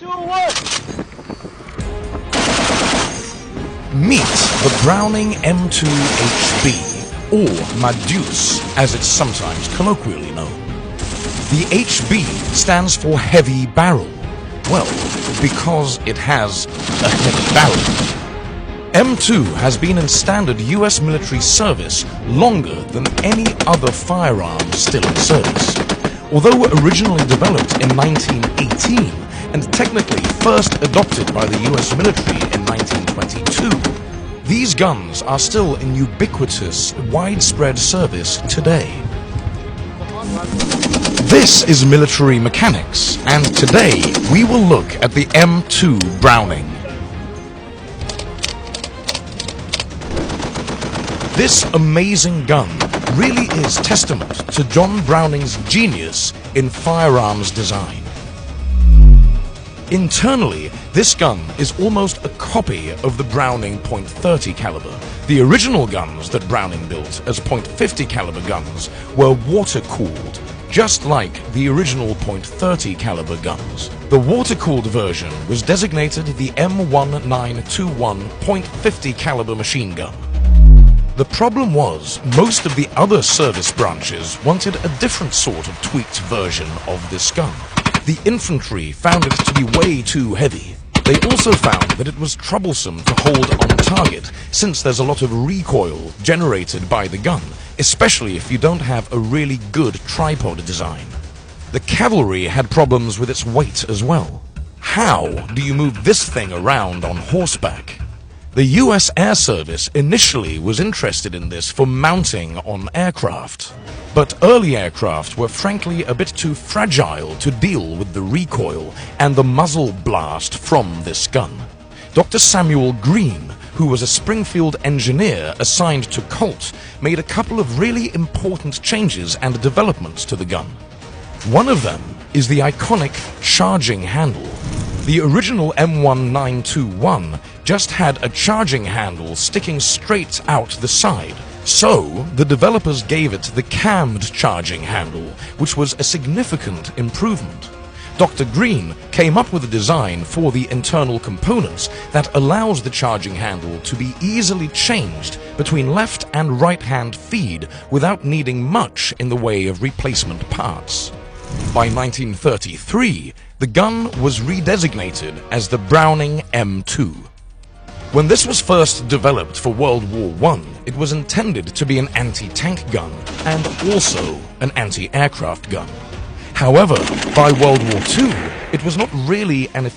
Meet the Browning M2HB, or Madeuse, as it's sometimes colloquially known. The HB stands for Heavy Barrel. Well, because it has a heavy barrel. M2 has been in standard US military service longer than any other firearm still in service. Although originally developed in 1918 and technically first adopted by the US military in 1922, these guns are still in ubiquitous, widespread service today. This is Military Mechanics, and today we will look at the M2 Browning. This amazing gun really is testament to John Browning's genius in firearms design. Internally, this gun is almost a copy of the Browning .30 caliber. The original guns that Browning built as .50 caliber guns were water-cooled, just like the original .30 caliber guns. The water-cooled version was designated the M1921 .50 caliber machine gun. The problem was, most of the other service branches wanted a different sort of tweaked version of this gun. The infantry found it to be way too heavy. They also found that it was troublesome to hold on target, since there's a lot of recoil generated by the gun, especially if you don't have a really good tripod design. The cavalry had problems with its weight as well. How do you move this thing around on horseback? The US Air Service initially was interested in this for mounting on aircraft, but early aircraft were frankly a bit too fragile to deal with the recoil and the muzzle blast from this gun. Dr. Samuel Green, who was a Springfield engineer assigned to Colt, made a couple of really important changes and developments to the gun. One of them is the iconic charging handle. The original M1921 just had a charging handle sticking straight out the side. So, the developers gave it the cammed charging handle, which was a significant improvement. Dr. Green came up with a design for the internal components that allows the charging handle to be easily changed between left and right-hand feed without needing much in the way of replacement parts. By 1933, the gun was redesignated as the Browning M2. When this was first developed for World War I, it was intended to be an anti-tank gun and also an anti-aircraft gun. However, by World War II, it was not really an